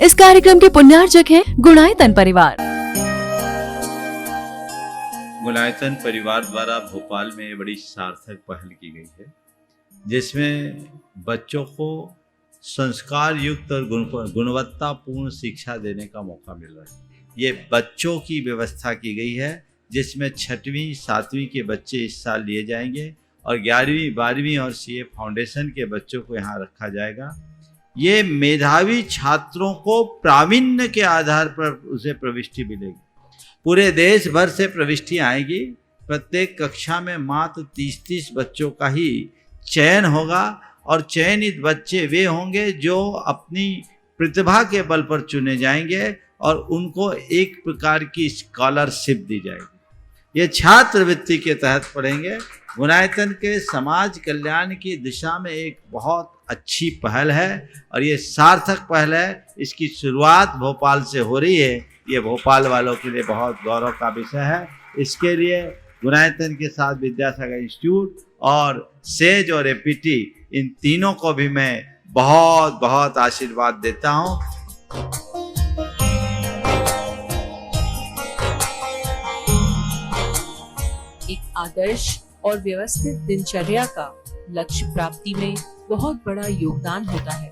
इस कार्यक्रम के पुण्यार्चक हैं गुणायतन परिवार। गुणायतन परिवार द्वारा भोपाल में बड़ी सार्थक पहल की गई है, जिसमें बच्चों को संस्कार युक्त और गुणवत्तापूर्ण शिक्षा देने का मौका मिल रहा है। ये बच्चों की व्यवस्था की गई है, जिसमें 6वीं 7वीं के बच्चे इस साल लिए जाएंगे और 11वीं 12वीं और सीए फाउंडेशन के बच्चों को यहाँ रखा जाएगा। ये मेधावी छात्रों को प्रावीण्य के आधार पर उसे प्रविष्टि मिलेगी। पूरे देश भर से प्रविष्टि आएगी। प्रत्येक कक्षा में मात्र 30-30 बच्चों का ही चयन होगा और चयनित बच्चे वे होंगे जो अपनी प्रतिभा के बल पर चुने जाएंगे और उनको एक प्रकार की स्कॉलरशिप दी जाएगी। ये छात्रवृत्ति के तहत पढ़ेंगे। गुणायतन के समाज कल्याण की दिशा में एक बहुत अच्छी पहल है और ये सार्थक पहल है। इसकी शुरुआत भोपाल से हो रही है। ये भोपाल वालों के लिए बहुत गौरव का विषय है। इसके लिए गुणायतन के साथ विद्यासागर इंस्टीट्यूट और सेज और एपीटी, इन तीनों को भी मैं बहुत बहुत आशीर्वाद देता हूँ। एक आदर्श और व्यवस्थित दिनचर्या का लक्ष्य प्राप्ति में बहुत बड़ा योगदान होता है।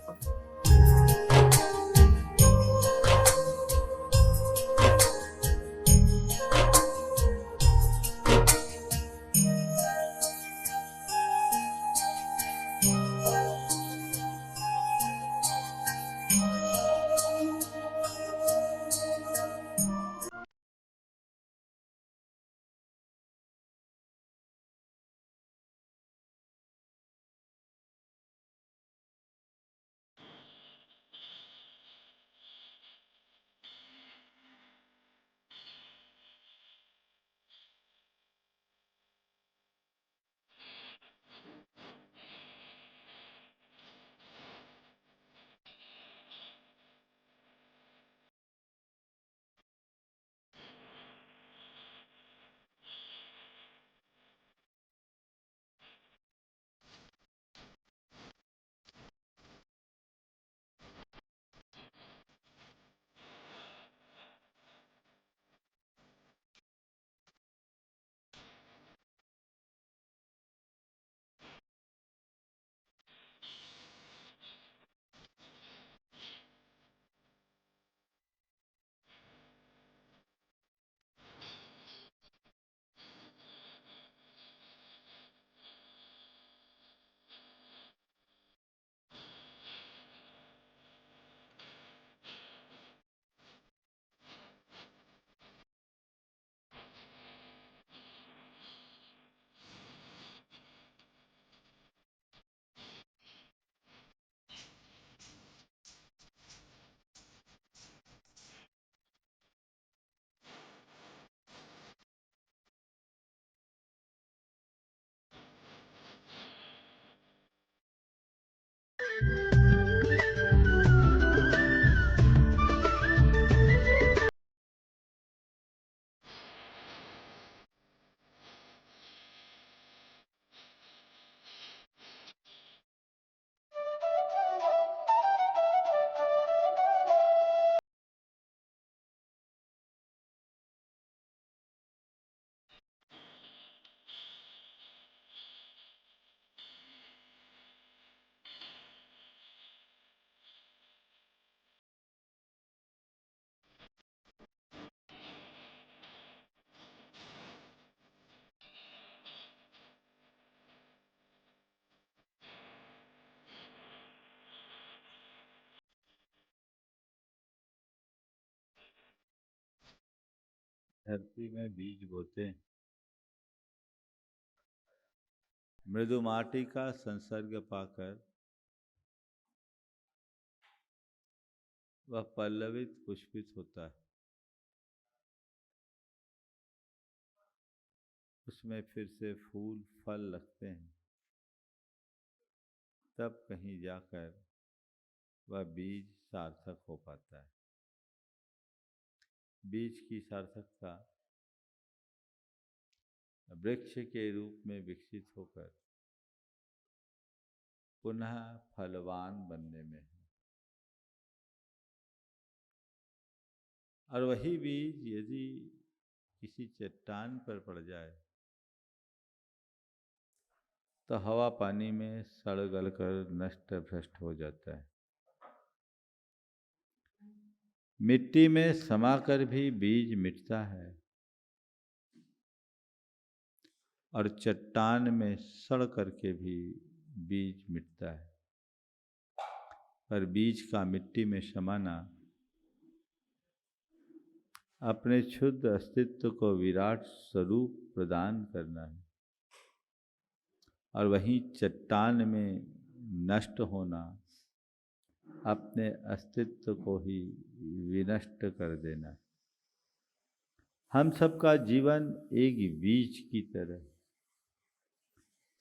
धरती में बीज बोते, मृदु माटी का संसर्ग पाकर वह पल्लवित पुष्पित होता है। उसमें फिर से फूल फल लगते हैं। तब कहीं जाकर वह बीज सार्थक हो पाता है। बीज की सार्थकता वृक्ष के रूप में विकसित होकर पुनः फलवान बनने में है। और वही बीज यदि किसी चट्टान पर पड़ जाए तो हवा पानी में सड़ गल कर नष्ट भ्रष्ट हो जाता है। मिट्टी में समाकर भी बीज मिटता है और चट्टान में सड़ करके भी बीज मिटता है, पर बीज का मिट्टी में समाना अपने शुद्ध अस्तित्व को विराट स्वरूप प्रदान करना है, और वहीं चट्टान में नष्ट होना अपने अस्तित्व को ही विनष्ट कर देना। हम सबका जीवन एक बीज की तरह,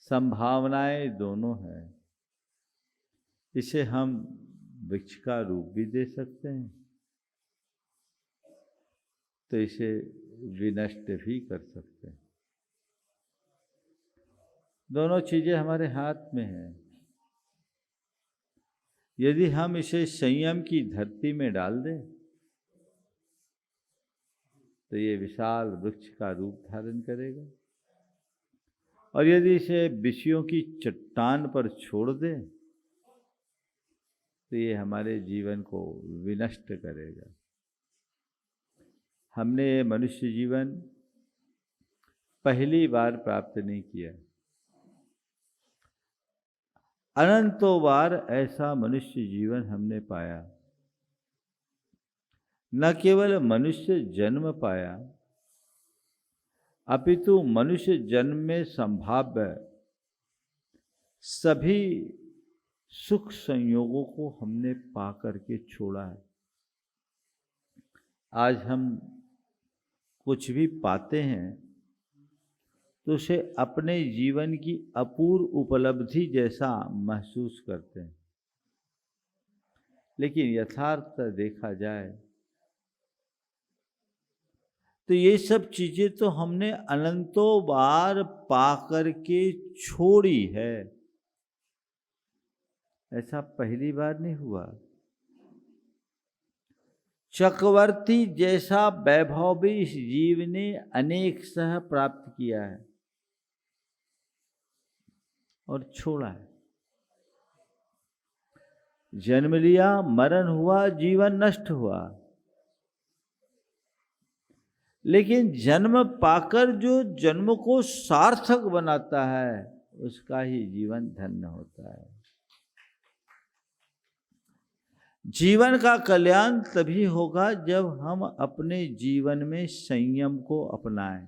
संभावनाएं दोनों हैं। इसे हम वृक्ष का रूप भी दे सकते हैं, तो इसे विनष्ट भी कर सकते हैं। दोनों चीजें हमारे हाथ में हैं। यदि हम इसे संयम की धरती में डाल दें तो ये विशाल वृक्ष का रूप धारण करेगा, और यदि इसे विषयों की चट्टान पर छोड़ दें तो ये हमारे जीवन को विनष्ट करेगा। हमने ये मनुष्य जीवन पहली बार प्राप्त नहीं किया, अनंतों बार ऐसा मनुष्य जीवन हमने पाया। न केवल मनुष्य जन्म पाया, अपितु मनुष्य जन्म में संभाव्य सभी सुख संयोगों को हमने पा करके छोड़ा है। आज हम कुछ भी पाते हैं तो उसे अपने जीवन की अपूर्व उपलब्धि जैसा महसूस करते हैं, लेकिन यथार्थ देखा जाए तो ये सब चीजें तो हमने अनंतों बार पा करके छोड़ी है। ऐसा पहली बार नहीं हुआ। चक्रवर्ती जैसा वैभव भी इस जीव ने अनेक सह प्राप्त किया है और छोड़ा है। जन्म लिया, मरण हुआ, जीवन नष्ट हुआ, लेकिन जन्म पाकर जो जन्म को सार्थक बनाता है उसका ही जीवन धन्य होता है। जीवन का कल्याण तभी होगा जब हम अपने जीवन में संयम को अपनाएं।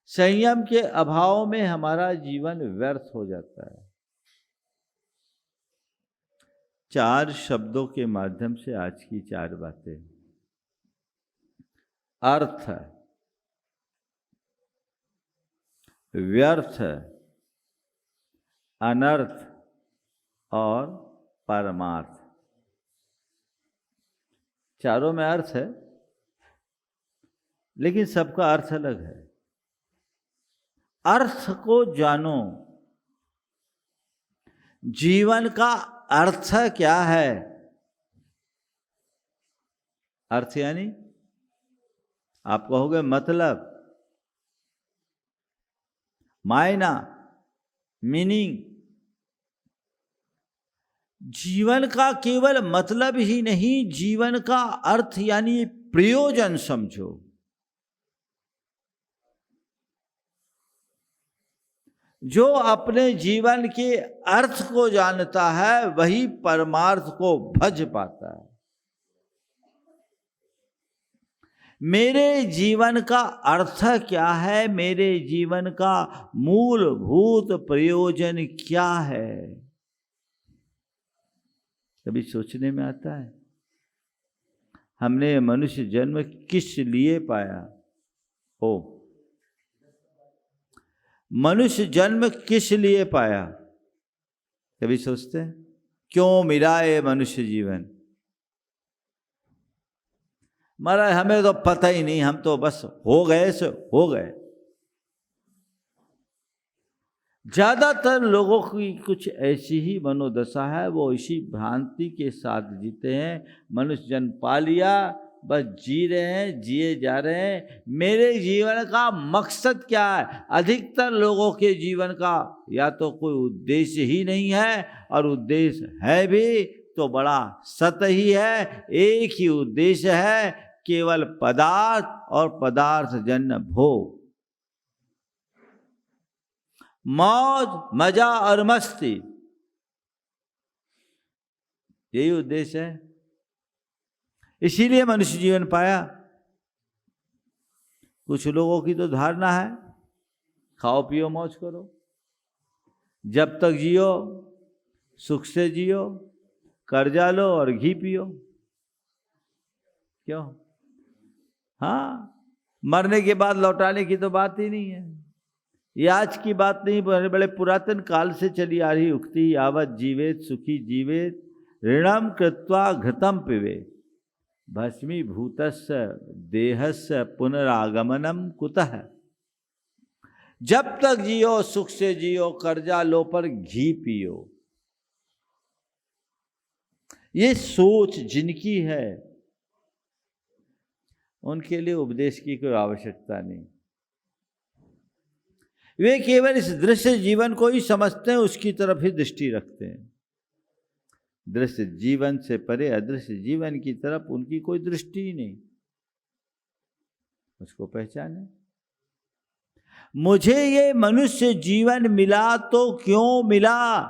संयम के अभाव में हमारा जीवन व्यर्थ हो जाता है। 4 शब्दों के माध्यम से आज की 4 बातें। अर्थ, व्यर्थ, अनर्थ और परमार्थ। चारों में अर्थ है, लेकिन सबका अर्थ अलग है। अर्थ को जानो। जीवन का अर्थ क्या है? अर्थ यानी आप कहोगे मतलब, मायना, मीनिंग। जीवन का केवल मतलब ही नहीं, जीवन का अर्थ यानी प्रयोजन समझो। जो अपने जीवन के अर्थ को जानता है वही परमार्थ को भज पाता है। मेरे जीवन का अर्थ क्या है? मेरे जीवन का मूलभूत प्रयोजन क्या है? कभी सोचने में आता है हमने मनुष्य जन्म किस लिए पाया हो? मनुष्य जन्म किस लिए पाया? कभी सोचते हैं? क्यों मिला ये मनुष्य जीवन? महाराज हमें तो पता ही नहीं, हम तो बस हो गए सो हो गए। ज्यादातर लोगों की कुछ ऐसी ही मनोदशा है, वो इसी भ्रांति के साथ जीते हैं। मनुष्य जन्म पा लिया, बस जी रहे हैं, जिए जा रहे हैं। मेरे जीवन का मकसद क्या है? अधिकतर लोगों के जीवन का या तो कोई उद्देश्य ही नहीं है, और उद्देश्य है भी तो बड़ा सतही है। एक ही उद्देश्य है, केवल पदार्थ और पदार्थ जन्य भोग, मौज मजा और मस्ती, यही उद्देश्य है। इसीलिए मनुष्य जीवन पाया। कुछ लोगों की तो धारणा है खाओ पियो मौज करो, जब तक जियो सुख से जियो, कर्जा लो और घी पियो। क्यों? हाँ, मरने के बाद लौटाने की तो बात ही नहीं है। ये आज की बात नहीं, बड़े बड़े पुरातन काल से चली आ रही उक्ति, यावत जीवेत सुखी जीवेत ऋणम कृत्वा घृतम पिबेत भस्मीभूतस्य देहस्य पुनरागमनम कुतः। जब तक जियो सुख से जियो, कर्जा लो पर घी पियो। ये सोच जिनकी है उनके लिए उपदेश की कोई आवश्यकता नहीं। वे केवल इस दृश्य जीवन को ही समझते हैं, उसकी तरफ ही दृष्टि रखते हैं। दृश्य जीवन से परे अदृश्य जीवन की तरफ उनकी कोई दृष्टि ही नहीं। उसको पहचाने। मुझे ये मनुष्य जीवन मिला तो क्यों मिला?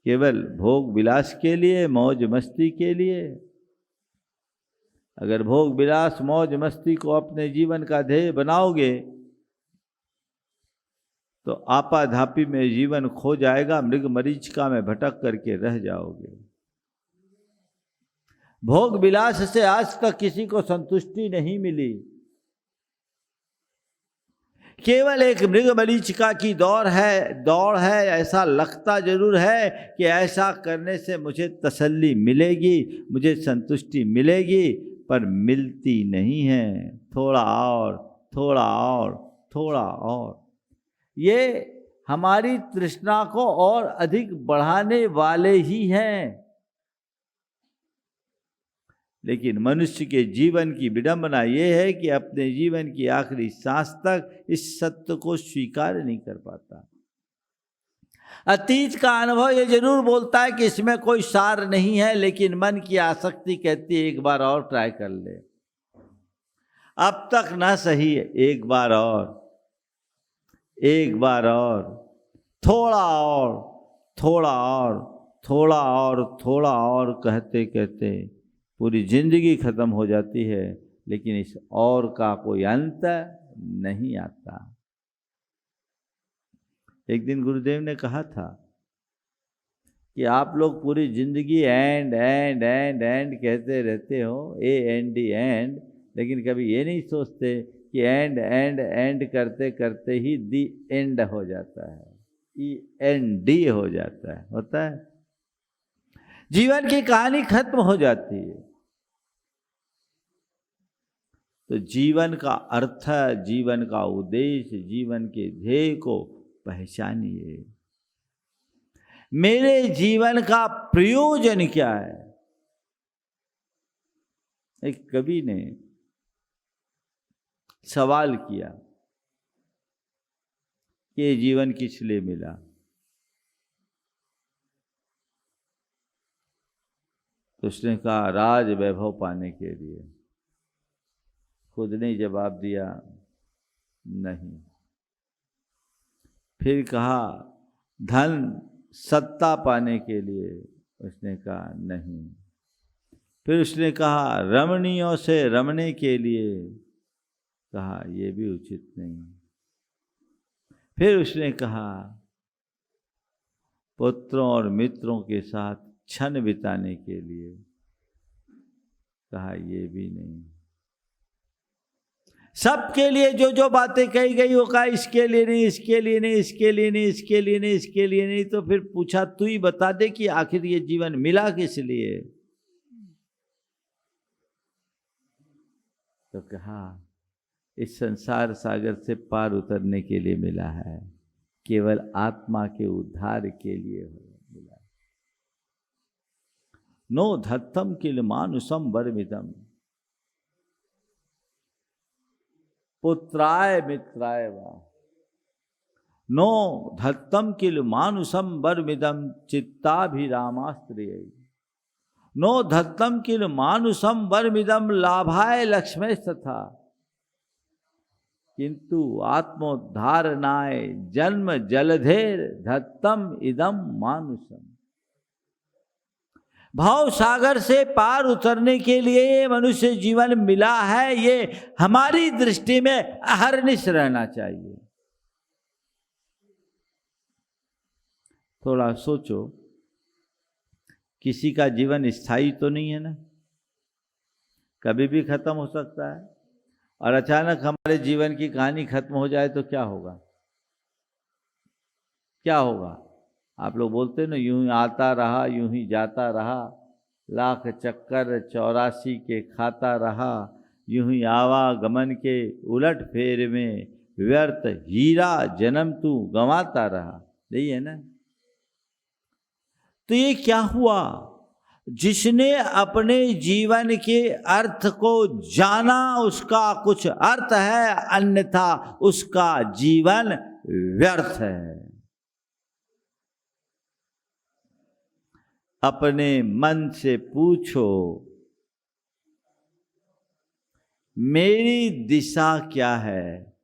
केवल भोग विलास के लिए, मौज मस्ती के लिए? अगर भोग विलास मौज मस्ती को अपने जीवन का ध्येय बनाओगे तो आपाधापी में जीवन खो जाएगा, मृग मरीचिका में भटक करके रह जाओगे। भोग विलास से आज तक किसी को संतुष्टि नहीं मिली। केवल एक मृग मरीचिका की दौड़ है। ऐसा लगता जरूर है कि ऐसा करने से मुझे तसल्ली मिलेगी, मुझे संतुष्टि मिलेगी, पर मिलती नहीं है। थोड़ा और, थोड़ा और, थोड़ा और। ये हमारी तृष्णा को और अधिक बढ़ाने वाले ही हैं। लेकिन मनुष्य के जीवन की विडंबना ये है कि अपने जीवन की आखिरी सांस तक इस सत्य को स्वीकार नहीं कर पाता। अतीत का अनुभव ये जरूर बोलता है कि इसमें कोई सार नहीं है, लेकिन मन की आसक्ति कहती है एक बार और ट्राई कर ले, अब तक ना सही है, एक बार और, एक बार और, थोड़ा और, थोड़ा और, थोड़ा और, थोड़ा और कहते कहते पूरी जिंदगी खत्म हो जाती है, लेकिन इस और का कोई अंत नहीं आता। एक दिन गुरुदेव ने कहा था कि आप लोग पूरी जिंदगी एंड एंड एंड एंड कहते रहते हो, AND एंड, लेकिन कभी ये नहीं सोचते कि एंड एंड एंड करते करते ही दी एंड हो जाता है, END हो जाता है, होता है। जीवन की कहानी खत्म हो जाती है। तो जीवन का अर्थ, जीवन का उद्देश्य, जीवन के ध्येय को पहचानिए। मेरे जीवन का प्रयोजन क्या है? एक कवि ने सवाल किया कि ये जीवन किस लिए मिला? तो उसने कहा राज वैभव पाने के लिए। खुद ने जवाब दिया नहीं। फिर कहा धन सत्ता पाने के लिए, उसने कहा नहीं। फिर उसने कहा रमणियों से रमने के लिए, कहा यह भी उचित नहीं। फिर उसने कहा पुत्रों और मित्रों के साथ क्षण बिताने के लिए, कहा यह भी नहीं। सबके लिए जो जो बातें कही गई वो कहा इसके लिए नहीं, इसके लिए नहीं, इसके लिए नहीं, इसके लिए नहीं, इसके लिए नहीं। तो फिर पूछा तू ही बता दे कि आखिर ये जीवन मिला किस लिए? तो कहा इस संसार सागर से पार उतरने के लिए मिला है, केवल आत्मा के उद्धार के लिए मिला। नो धत्तम किल मानुषम वर्मितम पुत्राय मित्राय वा, नो धत्तम किल मानुषम वर्मिदम चित्ताभिरामास्त्रिय, नो धत्तम किल मानुषम वर्मिदम लाभाय लक्ष्मेस्तथा, किंतु आत्मोद्धारणाय जन्म जलधेर धत्तम इदम मानुषम। भाव सागर से पार उतरने के लिए मनुष्य जीवन मिला है, ये हमारी दृष्टि में अहर्निश रहना चाहिए। थोड़ा सोचो, किसी का जीवन स्थायी तो नहीं है ना, कभी भी खत्म हो सकता है। और अचानक हमारे जीवन की कहानी खत्म हो जाए तो क्या होगा? क्या होगा? आप लोग बोलते ना, यूं ही आता रहा यूं ही जाता रहा, लाख चक्कर 84 के खाता रहा, यूं ही आवागमन के उलट फेर में व्यर्थ हीरा जन्म तू गंवाता रहा। यही है ना? तो ये क्या हुआ? जिसने अपने जीवन के अर्थ को जाना उसका कुछ अर्थ है, अन्यथा उसका जीवन व्यर्थ है। अपने मन से पूछो, मेरी दिशा क्या है?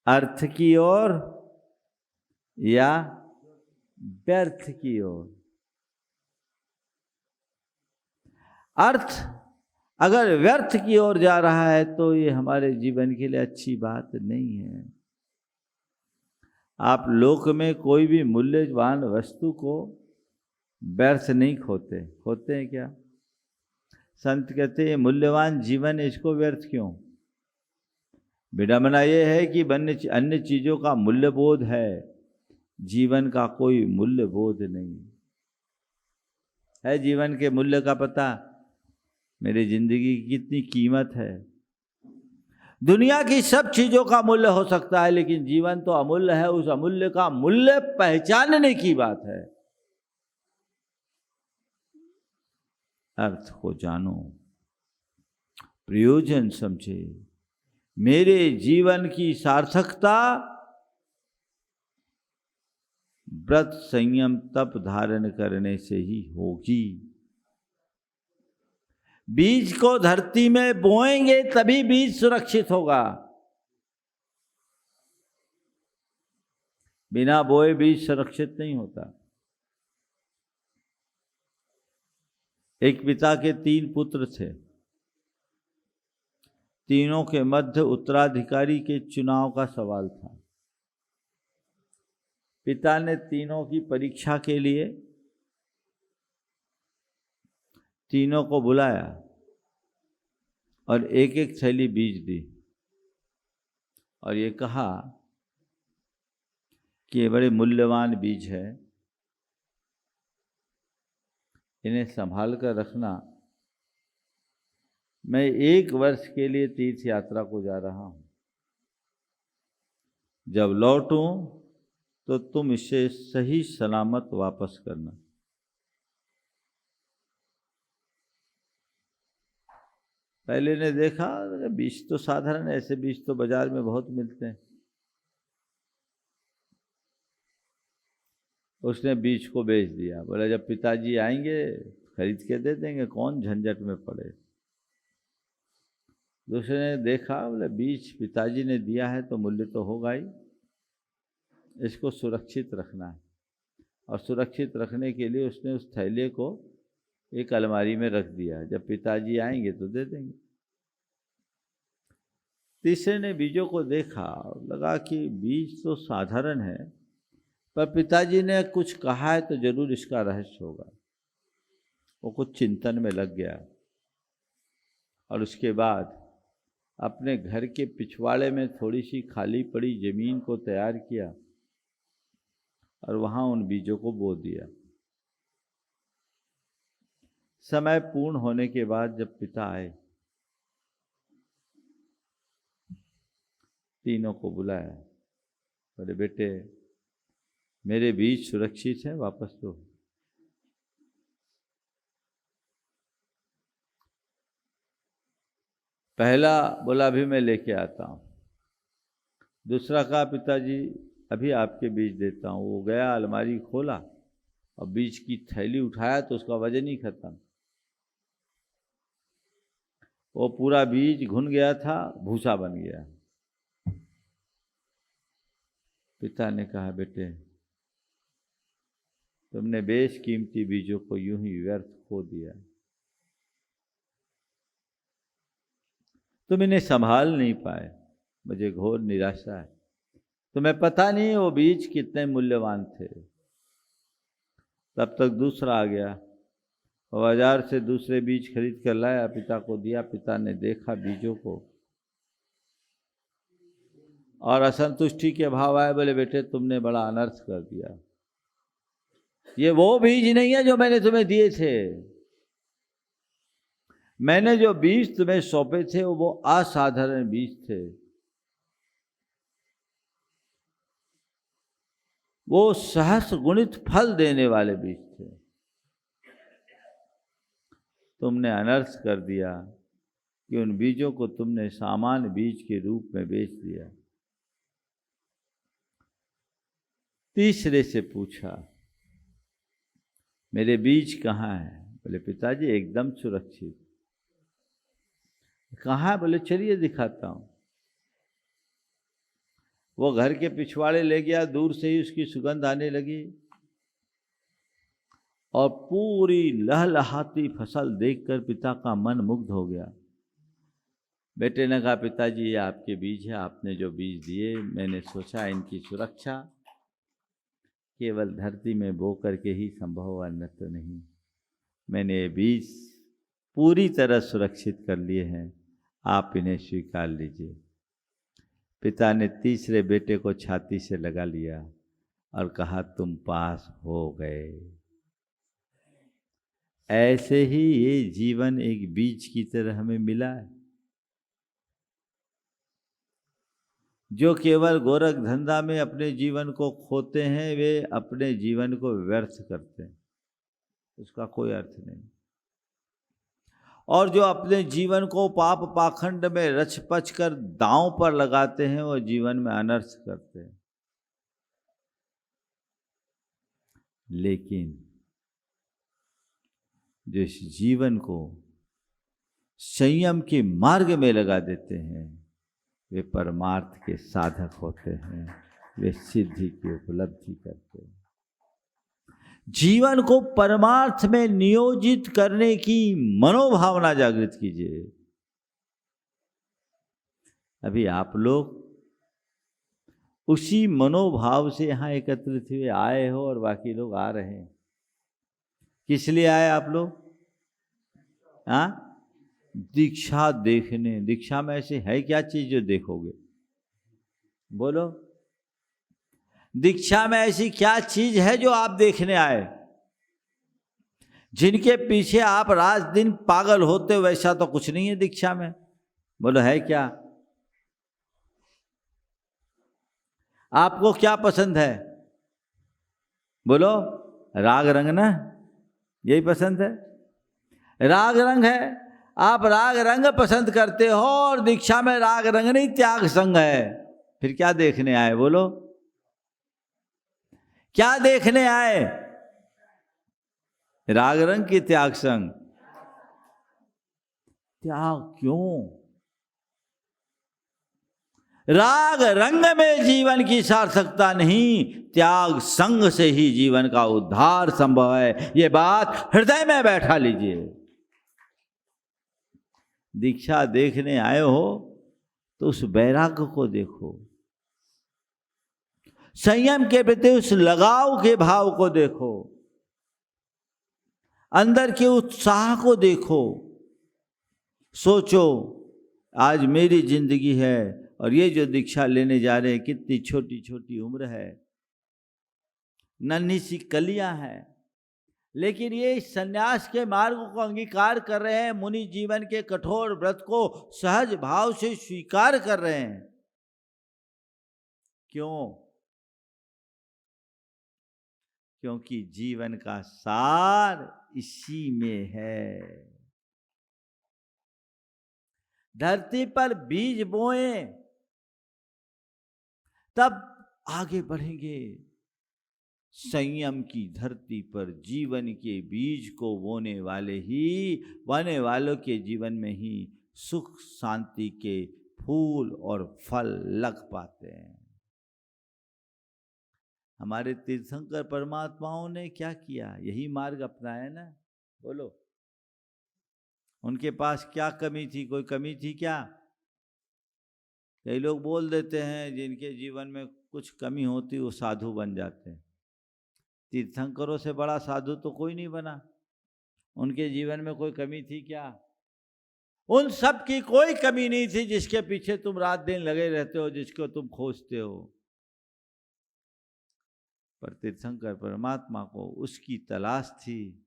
अर्थ की ओर या व्यर्थ की ओर? अर्थ अगर व्यर्थ की ओर जा रहा है तो ये हमारे जीवन के लिए अच्छी बात नहीं है। आप लोक में कोई भी मूल्यवान वस्तु को व्यर्थ नहीं खोते। खोते हैं क्या? संत कहते हैं मूल्यवान जीवन है, इसको व्यर्थ क्यों? विडंबना ये है कि अन्य चीजों का मूल्य बोध है, जीवन का कोई मूल्य बोध नहीं है। जीवन के मूल्य का पता, मेरी जिंदगी की कितनी कीमत है। दुनिया की सब चीजों का मूल्य हो सकता है, लेकिन जीवन तो अमूल्य है। उस अमूल्य का मूल्य पहचानने की बात है। अर्थ को जानो, प्रयोजन समझे। मेरे जीवन की सार्थकता व्रत संयम तप धारण करने से ही होगी। बीज को धरती में बोएंगे तभी बीज सुरक्षित होगा। बिना बोए बीज सुरक्षित नहीं होता। एक पिता के 3 पुत्र थे। तीनों के मध्य उत्तराधिकारी के चुनाव का सवाल था। पिता ने तीनों की परीक्षा के लिए तीनों को बुलाया और एक एक थैली बीज दी और ये कहा कि ये बड़े मूल्यवान बीज है, इन्हें संभाल कर रखना। मैं 1 वर्ष के लिए तीर्थ यात्रा को जा रहा हूँ, जब लौटूं तो तुम इसे सही सलामत वापस करना। पहले ने देखा बीज तो साधारण, ऐसे बीज तो बाजार में बहुत मिलते हैं। उसने बीज को बेच दिया। बोला जब पिताजी आएंगे खरीद के दे देंगे, कौन झंझट में पड़े। दूसरे ने देखा, बोले बीज पिताजी ने दिया है तो मूल्य तो होगा ही, इसको सुरक्षित रखना है। और सुरक्षित रखने के लिए उसने उस थैले को एक अलमारी में रख दिया, जब पिताजी आएंगे तो दे देंगे। तीसरे ने बीजों को देखा, लगा कि बीज तो साधारण है, पर पिताजी ने कुछ कहा है तो जरूर इसका रहस्य होगा। वो कुछ चिंतन में लग गया और उसके बाद अपने घर के पिछवाड़े में थोड़ी सी खाली पड़ी जमीन को तैयार किया और वहां उन बीजों को बो दिया। समय पूर्ण होने के बाद जब पिता आए, तीनों को बुलाया, बोले बेटे मेरे बीज सुरक्षित है, वापस दो। पहला बोला अभी मैं लेके आता हूँ। दूसरा कहा पिताजी अभी आपके बीज देता हूँ। वो गया, अलमारी खोला और बीज की थैली उठाया तो उसका वजन ही खत्म। वो पूरा बीज घुन गया था, भूसा बन गया। पिता ने कहा बेटे तुमने बेशकीमती बीजों को यूं ही व्यर्थ खो दिया, तुम इन्हें संभाल नहीं पाए, मुझे घोर निराशा है। तुम्हें पता नहीं वो बीज कितने मूल्यवान थे। तब तक दूसरा आ गया, बाजार से दूसरे बीज खरीद कर लाया, पिता को दिया। पिता ने देखा बीजों को और असंतुष्टि के भाव आए। बोले बेटे तुमने बड़ा अनर्थ कर दिया, ये वो बीज नहीं है जो मैंने तुम्हें दिए थे। मैंने जो बीज तुम्हें सौंपे थे वो असाधारण बीज थे, वो सहस्र गुणित फल देने वाले बीज थे। तुमने अनर्थ कर दिया कि उन बीजों को तुमने सामान्य बीज के रूप में बेच दिया। तीसरे से पूछा मेरे बीज कहाँ हैं? बोले पिताजी एकदम सुरक्षित। कहाँ है? बोले चलिए दिखाता हूँ। वो घर के पिछवाड़े ले गया, दूर से ही उसकी सुगंध आने लगी और पूरी लहलहाती फसल देखकर पिता का मन मुग्ध हो गया। बेटे ने कहा पिताजी ये आपके बीज है, आपने जो बीज दिए मैंने सोचा इनकी सुरक्षा केवल धरती में बो करके ही संभव, अन्यथा नहीं। मैंने ये बीज पूरी तरह सुरक्षित कर लिए हैं, आप इन्हें स्वीकार लीजिए। पिता ने तीसरे बेटे को छाती से लगा लिया और कहा तुम पास हो गए। ऐसे ही ये जीवन एक बीज की तरह हमें मिला है, जो केवल गोरख धंधा में अपने जीवन को खोते हैं, वे अपने जीवन को व्यर्थ करते हैं, उसका कोई अर्थ नहीं। और जो अपने जीवन को पाप पाखंड में रच पच कर दांव पर लगाते हैं, वो जीवन में अनर्थ करते हैं। लेकिन जो इस जीवन को संयम के मार्ग में लगा देते हैं, वे परमार्थ के साधक होते हैं, वे सिद्धि की उपलब्धि करते हैं। जीवन को परमार्थ में नियोजित करने की मनोभावना जागृत कीजिए। अभी आप लोग उसी मनोभाव से यहाँ एकत्रित हुए आए हो और बाकी लोग आ रहे हैं। किस लिए आए आप लोग? हाँ, दीक्षा देखने। दीक्षा में ऐसे है क्या चीज जो देखोगे? बोलो, दीक्षा में ऐसी क्या चीज है जो आप देखने आए? जिनके पीछे आप रात दिन पागल होते, वैसा तो कुछ नहीं है दीक्षा में। बोलो है क्या? आपको क्या पसंद है? बोलो, राग रंग ना, यही पसंद है। राग रंग है, आप राग रंग पसंद करते हो और दीक्षा में राग रंग नहीं, त्याग संग है। फिर क्या देखने आए? बोलो, क्या देखने आए? राग रंग की त्याग संग? त्याग क्यों? राग रंग में जीवन की सार्थकता नहीं, त्याग संग से ही जीवन का उद्धार संभव है। ये बात हृदय में बैठा लीजिए। दीक्षा देखने आए हो तो उस वैराग्य को देखो, संयम के प्रति उस लगाव के भाव को देखो, अंदर के उत्साह को देखो। सोचो, आज मेरी जिंदगी है और ये जो दीक्षा लेने जा रहे हैं कितनी छोटी छोटी उम्र है, नन्ही सी कलियां हैं, लेकिन ये इस संन्यास के मार्ग को अंगीकार कर रहे हैं, मुनि जीवन के कठोर व्रत को सहज भाव से स्वीकार कर रहे हैं। क्यों? क्योंकि जीवन का सार इसी में है। धरती पर बीज बोए तब आगे बढ़ेंगे। संयम की धरती पर जीवन के बीज को बोने वालों के जीवन में ही सुख शांति के फूल और फल लग पाते हैं। हमारे तीर्थंकर परमात्माओं ने क्या किया? यही मार्ग अपनाया ना। बोलो, उनके पास क्या कमी थी? कोई कमी थी क्या? कई लोग बोल देते हैं जिनके जीवन में कुछ कमी होती वो साधु बन जाते हैं। तीर्थंकरों से बड़ा साधु तो कोई नहीं बना। उनके जीवन में कोई कमी थी क्या? उन सब की कोई कमी नहीं थी जिसके पीछे तुम रात दिन लगे रहते हो, जिसको तुम खोजते हो। पर तीर्थंकर परमात्मा को उसकी तलाश थी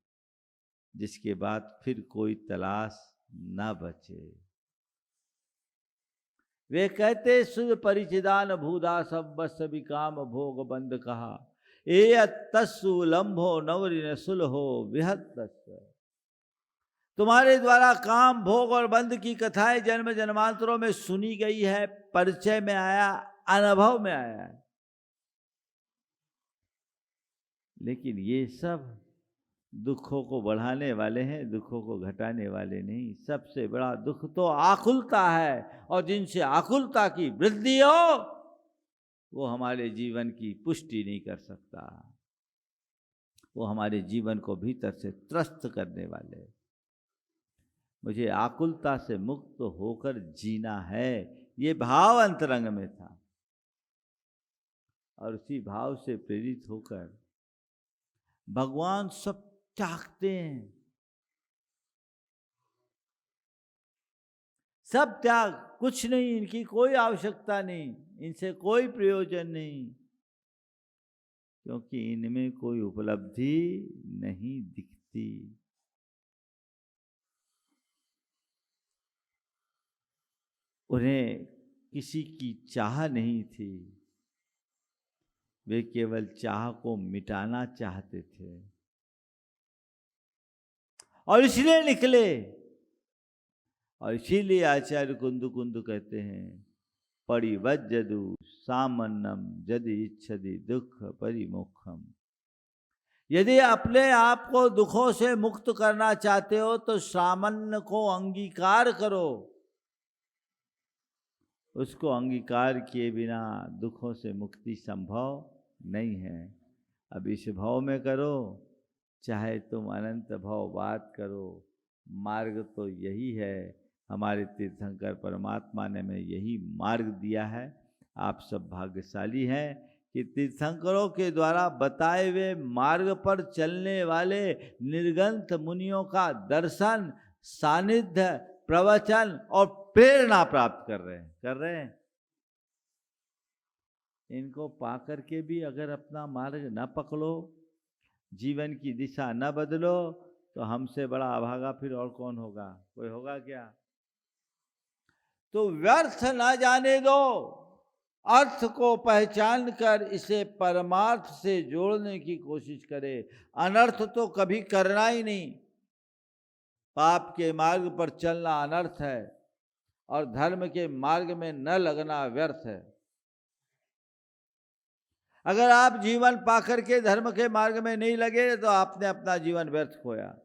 जिसके बाद फिर कोई तलाश न बचे। वे कहते सुध परिचिदान भूदा सब बस विकाम भोग बंद कहा, ए तस्सु लंभो नवरिन सुलहो विहत। तुम्हारे द्वारा काम भोग और बंध की कथाएं जन्म जन्मांतरों में सुनी गई है, परिचय में आया, अनुभव में आया है, लेकिन ये सब दुखों को बढ़ाने वाले हैं, दुखों को घटाने वाले नहीं। सबसे बड़ा दुख तो आकुलता है, और जिनसे आकुलता की वृद्धि हो वो हमारे जीवन की पुष्टि नहीं कर सकता। वो हमारे जीवन को भीतर से त्रस्त करने वाले। मुझे आकुलता से मुक्त होकर जीना है, ये भाव अंतरंग में था, और उसी भाव से प्रेरित होकर भगवान सब त्यागते हैं। सब त्याग, कुछ नहीं, इनकी कोई आवश्यकता नहीं, इनसे कोई प्रयोजन नहीं, क्योंकि इनमें कोई उपलब्धि नहीं दिखती। उन्हें किसी की चाह नहीं थी, वे केवल चाह को मिटाना चाहते थे, और इसलिए निकले। और इसीलिए आचार्य कुंदु कुंदु कहते हैं, परिवज्जदु सामन्नम यदि इच्छति दुख परिमुखम। यदि अपने आप को दुखों से मुक्त करना चाहते हो तो सामान्य को अंगीकार करो। उसको अंगीकार किए बिना दुखों से मुक्ति संभव नहीं है। अब इस भाव में करो, चाहे तुम अनंत भाव बात करो, मार्ग तो यही है। हमारे तीर्थंकर परमात्मा ने हमें यही मार्ग दिया है। आप सब भाग्यशाली हैं कि तीर्थंकरों के द्वारा बताए हुए मार्ग पर चलने वाले निर्गंथ मुनियों का दर्शन, सानिध्य, प्रवचन और प्रेरणा प्राप्त कर रहे हैं। इनको पाकर के भी अगर अपना मार्ग न पकड़ो, जीवन की दिशा न बदलो, तो हमसे बड़ा अभागा फिर और कौन होगा? कोई होगा क्या? तो व्यर्थ न जाने दो, अर्थ को पहचान कर इसे परमार्थ से जोड़ने की कोशिश करे। अनर्थ तो कभी करना ही नहीं। पाप के मार्ग पर चलना अनर्थ है, और धर्म के मार्ग में न लगना व्यर्थ है। अगर आप जीवन पाकर के धर्म के मार्ग में नहीं लगे तो आपने अपना जीवन व्यर्थ खोया।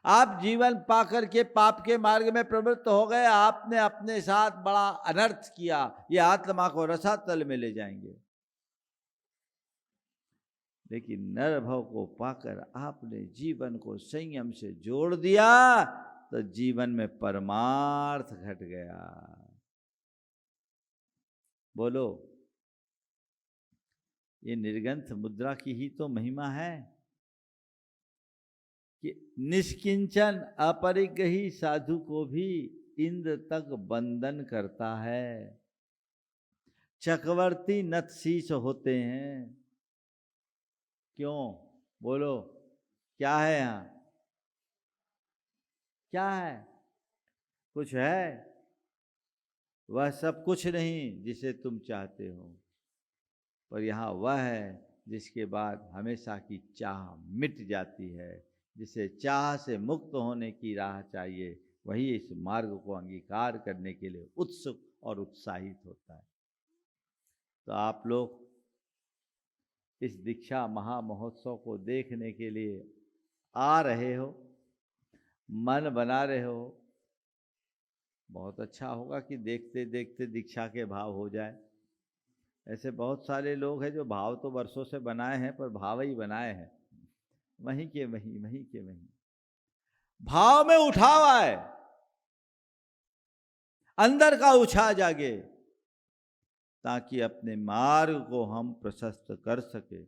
आप जीवन पाकर के पाप के मार्ग में प्रवृत्त हो गए, आपने अपने साथ बड़ा अनर्थ किया। ये आत्मा को रसातल में ले जाएंगे। लेकिन नरभव को पाकर आपने जीवन को संयम से जोड़ दिया तो जीवन में परमार्थ घट गया। बोलो, ये निर्गंथ मुद्रा की ही तो महिमा है कि निष्किंचन अपरिग्रही साधु को भी इंद्र तक बंधन करता है। चक्रवर्ती नतशीश होते हैं। क्यों? बोलो, क्या है यहाँ? क्या है? कुछ है? वह सब कुछ नहीं जिसे तुम चाहते हो, पर यहाँ वह है जिसके बाद हमेशा की चाह मिट जाती है। जिसे चाह से मुक्त होने की राह चाहिए, वही इस मार्ग को अंगीकार करने के लिए उत्सुक और उत्साहित होता है। तो आप लोग इस दीक्षा महामहोत्सव को देखने के लिए आ रहे हो, मन बना रहे हो, बहुत अच्छा होगा कि देखते देखते दीक्षा के भाव हो जाए। ऐसे बहुत सारे लोग हैं जो भाव तो वर्षों से बनाए हैं, पर भाव ही बनाए हैं, वहीं के वहीं भाव में उठाव आए, अंदर का उत्साह जागे, ताकि अपने मार्ग को हम प्रशस्त कर सके,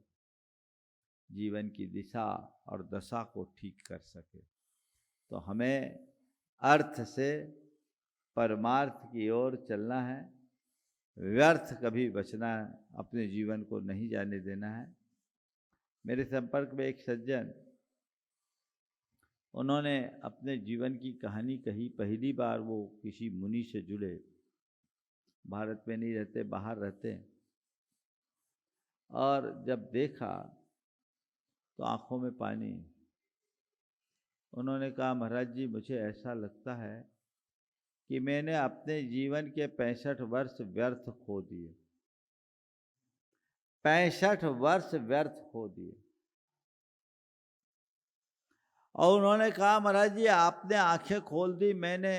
जीवन की दिशा और दशा को ठीक कर सके। तो हमें अर्थ से परमार्थ की ओर चलना है, व्यर्थ कभी बचना है, अपने जीवन को नहीं जाने देना है। मेरे संपर्क में एक सज्जन, उन्होंने अपने जीवन की कहानी कही। पहली बार वो किसी मुनि से जुड़े, भारत में नहीं रहते, बाहर रहते, और जब देखा तो आंखों में पानी। उन्होंने कहा, महाराज जी, मुझे ऐसा लगता है कि मैंने अपने जीवन के 65 वर्ष व्यर्थ खो दिए। 65 वर्ष व्यर्थ खो दिए। और उन्होंने कहा, महाराज जी, आपने आंखें खोल दी। मैंने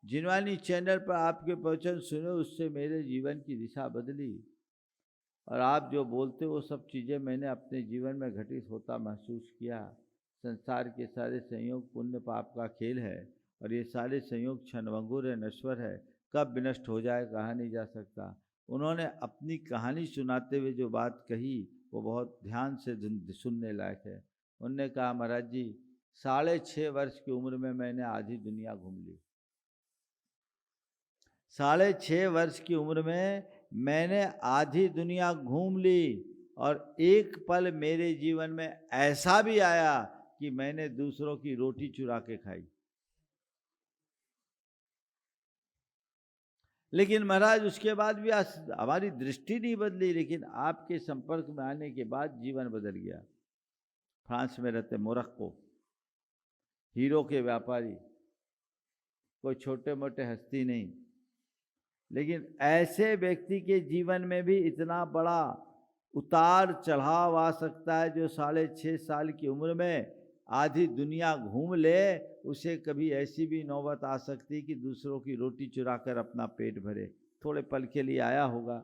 जिनवानी चैनल पर आपके प्रवचन सुने, उससे मेरे जीवन की दिशा बदली, और आप जो बोलते वो सब चीज़ें मैंने अपने जीवन में घटित होता महसूस किया। संसार के सारे संयोग पुण्य पाप का खेल है, और ये सारे संयोग क्षणभंगुर है, नश्वर है, कब विनष्ट हो जाए कहा नहीं जा सकता। उन्होंने अपनी कहानी सुनाते हुए जो बात कही वो बहुत ध्यान से सुनने लायक है। उन्होंने कहा, महाराज जी, 6.5 वर्ष की उम्र में मैंने आधी दुनिया घूम ली। 6.5 वर्ष की उम्र में मैंने आधी दुनिया घूम ली, और एक पल मेरे जीवन में ऐसा भी आया कि मैंने दूसरों की रोटी चुरा के खाई। लेकिन महाराज, उसके बाद भी हमारी दृष्टि नहीं बदली, लेकिन आपके संपर्क में आने के बाद जीवन बदल गया। फ्रांस में रहते मोरक्को, हीरो के व्यापारी, कोई छोटे मोटे हस्ती नहीं, लेकिन ऐसे व्यक्ति के जीवन में भी इतना बड़ा उतार चढ़ाव आ सकता है, जो 6.5 साल की उम्र में आधी दुनिया घूम ले, उसे कभी ऐसी भी नौबत आ सकती कि दूसरों की रोटी चुरा कर अपना पेट भरे। थोड़े पल के लिए आया होगा,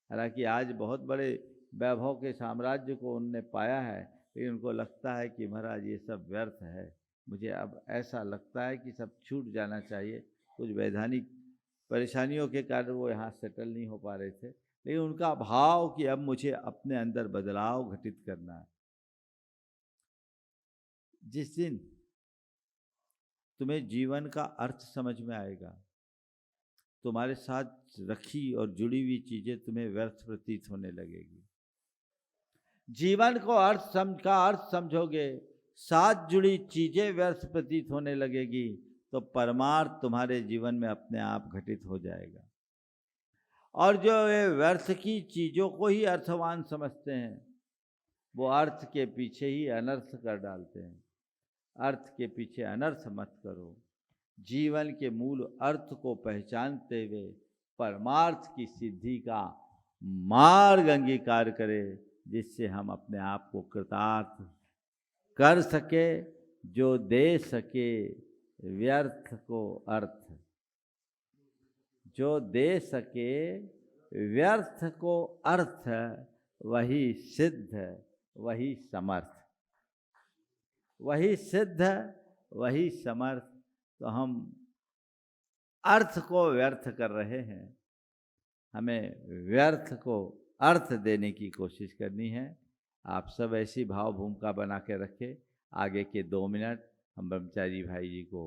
हालांकि आज बहुत बड़े वैभव के साम्राज्य को उनने पाया है, लेकिन उनको लगता है कि महाराज ये सब व्यर्थ है, मुझे अब ऐसा लगता है कि सब छूट जाना चाहिए। कुछ वैधानिक परेशानियों के कारण वो यहाँ सेटल नहीं हो पा रहे थे, लेकिन उनका भाव कि अब मुझे अपने अंदर बदलाव घटित करना है। जिस दिन तुम्हें जीवन का अर्थ समझ में आएगा, तुम्हारे साथ रखी और जुड़ी हुई चीजें तुम्हें व्यर्थ प्रतीत होने लगेगी। जीवन को अर्थ समझोगे, साथ जुड़ी चीजें व्यर्थ प्रतीत होने लगेगी, तो परमार्थ तुम्हारे जीवन में अपने आप घटित हो जाएगा। और जो ये व्यर्थ की चीजों को ही अर्थवान समझते हैं, वो अर्थ के पीछे ही अनर्थ कर डालते हैं। अर्थ के पीछे अनर्थ मत करो। जीवन के मूल अर्थ को पहचानते हुए परमार्थ की सिद्धि का मार्ग अंगीकार करें, जिससे हम अपने आप को कृतार्थ कर सके, जो दे सके व्यर्थ को अर्थ, जो दे सके व्यर्थ को अर्थ, वही सिद्ध, वही समर्थ, वही सिद्ध, वही समर्थ। तो हम अर्थ को व्यर्थ कर रहे हैं, हमें व्यर्थ को अर्थ देने की कोशिश करनी है। आप सब ऐसी भाव भूमिका बना के रखें। आगे के 2 मिनट हम ब्रह्मचारी भाई जी को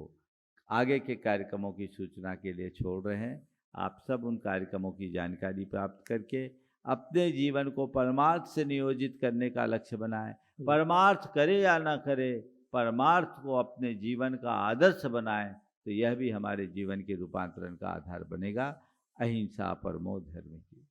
आगे के कार्यक्रमों की सूचना के लिए छोड़ रहे हैं। आप सब उन कार्यक्रमों की जानकारी प्राप्त करके अपने जीवन को परमार्थ से नियोजित करने का लक्ष्य बनाएं। परमार्थ करे या ना करे, परमार्थ को अपने जीवन का आदर्श बनाएं, तो यह भी हमारे जीवन के रूपांतरण का आधार बनेगा। अहिंसा परमो धर्म की।